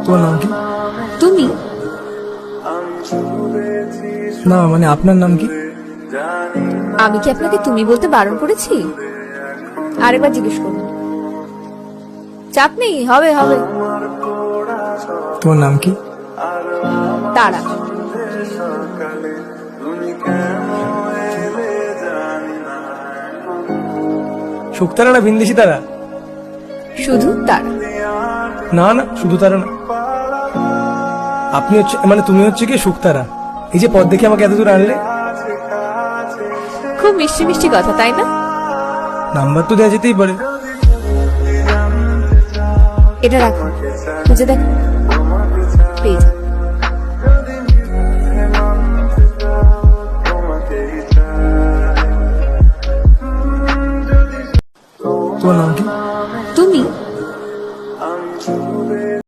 তোমার নাম কি? তুমি? না মানে আপনার নাম কি? আমি কি আপনাকে তুমি বলতে বারণ করেছি? আরেকবার জিজ্ঞেস করুন। চাপ নেই, হবে হবে। তোমার নাম কি? তারা। শুকতারা না ভিনদেশি তারা? শুধু তারা। না না, শুধু তারা না। আপনি হচ্ছে মানে তুমি হচ্ছে কি শুকতারা? এই যে পথ দেখে আমাকে এত দূর আনলে। খুব মিষ্টি মিষ্টি কথা, তাই না? নাম্বার তো দেওয়া যেতেই পারে। এটা রাখো, খুঁজে দেখো, পেয়ে যাবে। তোমার নাম কি?